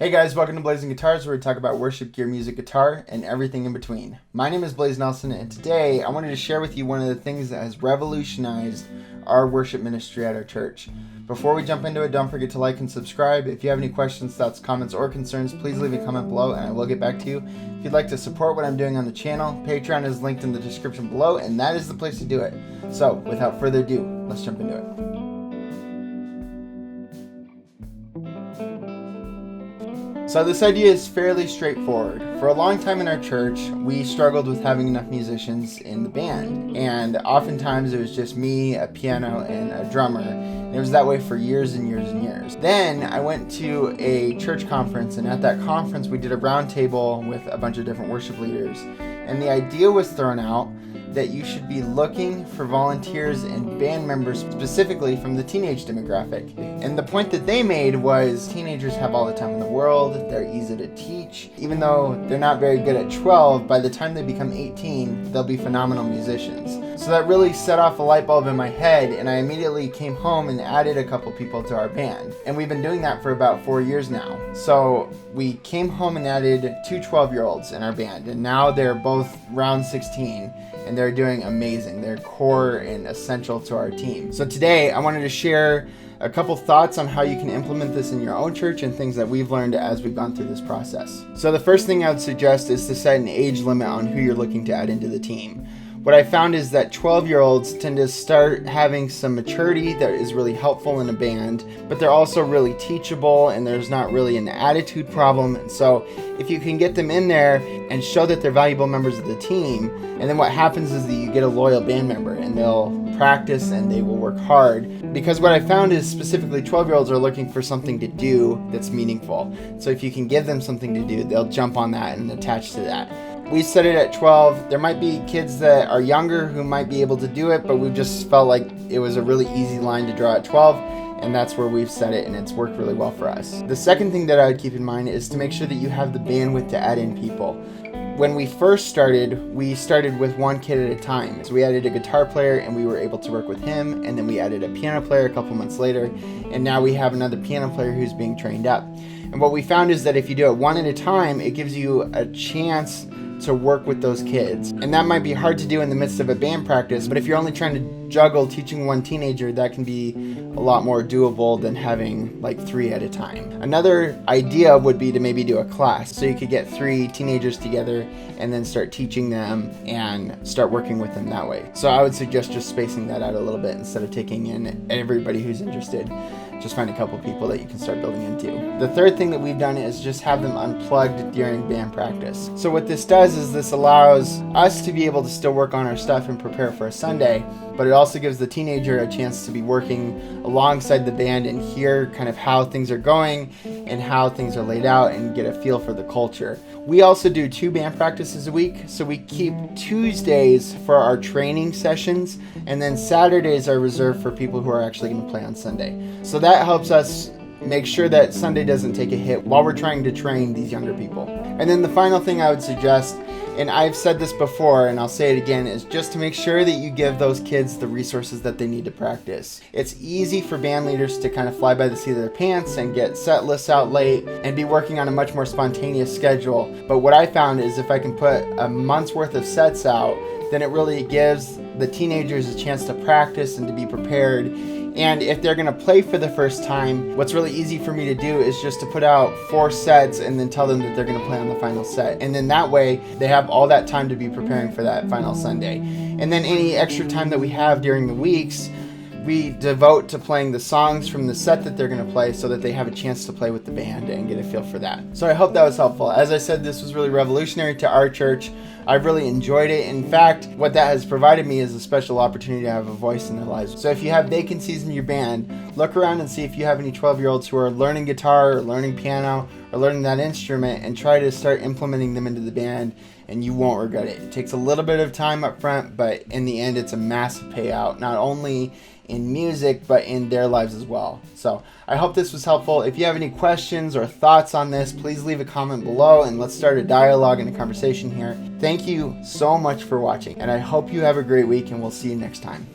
Hey guys, welcome to Blazing Guitars, where we talk about worship gear, music, guitar, and everything in between. My name is Blaze Nelson, and today I wanted to share with you one of the things that has revolutionized our worship ministry at our church. Before we jump into it, don't forget to like and subscribe. If you have any questions, thoughts, comments, or concerns, please leave a comment below and I will get back to you. If you'd like to support what I'm doing on the channel, Patreon is linked in the description below, and that is the place to do it. So, without further ado, let's jump into it. So this idea is fairly straightforward. For a long time in our church, we struggled with having enough musicians in the band. And oftentimes it was just me, a piano, and a drummer. And it was that way for years and years and years. Then I went to a church conference, and at that conference we did a round table with a bunch of different worship leaders. And the idea was thrown out that you should be looking for volunteers and band members specifically from the teenage demographic. And the point that they made was teenagers have all the time in the world, they're easy to teach. Even though they're not very good at 12, by the time they become 18, they'll be phenomenal musicians. So that really set off a light bulb in my head, and I immediately came home and added a couple people to our band. And we've been doing that for about 4 years now. So we came home and added two 12-year-olds in our band, and now they're both round 16. And they're doing amazing. They're core and essential to our team. So today I wanted to share a couple thoughts on how you can implement this in your own church and things that we've learned as we've gone through this process. So the first thing I would suggest is to set an age limit on who you're looking to add into the team. What I found is that 12-year-olds tend to start having some maturity that is really helpful in a band, but they're also really teachable and there's not really an attitude problem. And so if you can get them in there and show that they're valuable members of the team, and then what happens is that you get a loyal band member and they'll practice and they will work hard. Because what I found is specifically 12-year-olds are looking for something to do that's meaningful. So if you can give them something to do, they'll jump on that and attach to that. We set it at 12. There might be kids that are younger who might be able to do it, but we just felt like it was a really easy line to draw at 12, and that's where we've set it, and it's worked really well for us. The second thing that I would keep in mind is to make sure that you have the bandwidth to add in people. When we first started, we started with one kid at a time. So we added a guitar player and we were able to work with him, and then we added a piano player a couple months later, and now we have another piano player who's being trained up. And what we found is that if you do it one at a time, it gives you a chance to work with those kids. And that might be hard to do in the midst of a band practice, but if you're only trying to juggle teaching one teenager, that can be a lot more doable than having like 3 at a time. Another idea would be to maybe do a class. So you could get 3 teenagers together and then start teaching them and start working with them that way. So I would suggest just spacing that out a little bit instead of taking in everybody who's interested. Just find a couple people that you can start building into. The third thing that we've done is just have them unplugged during band practice. So what this does is this allows us to be able to still work on our stuff and prepare for a Sunday, but it also gives the teenager a chance to be working alongside the band and hear kind of how things are going and how things are laid out and get a feel for the culture. We also do 2 band practices a week, so we keep Tuesdays for our training sessions, and then Saturdays are reserved for people who are actually going to play on Sunday. So that helps us make sure that Sunday doesn't take a hit while we're trying to train these younger people. And then the final thing I would suggest, and I've said this before and I'll say it again, is just to make sure that you give those kids the resources that they need to practice. It's easy for band leaders to kind of fly by the seat of their pants and get set lists out late and be working on a much more spontaneous schedule. But what I found is if I can put a month's worth of sets out, then it really gives the teenagers a chance to practice and to be prepared. And if they're going to play for the first time, what's really easy for me to do is just to put out 4 sets and then tell them that they're going to play on the final set. And then that way, they have all that time to be preparing for that final Sunday. And then any extra time that we have during the weeks, we devote to playing the songs from the set that they're going to play so that they have a chance to play with the band and get a feel for that. So I hope that was helpful. As I said, this was really revolutionary to our church. I've really enjoyed it. In fact, what that has provided me is a special opportunity to have a voice in their lives. So if you have vacancies in your band, look around and see if you have any 12-year-olds who are learning guitar or learning piano or learning that instrument, and try to start implementing them into the band, and you won't regret it. It takes a little bit of time up front, but in the end, it's a massive payout, not only in music, but in their lives as well. So I hope this was helpful. If you have any questions or thoughts on this, please leave a comment below and let's start a dialogue and a conversation here. Thank you so much for watching, and I hope you have a great week, and we'll see you next time.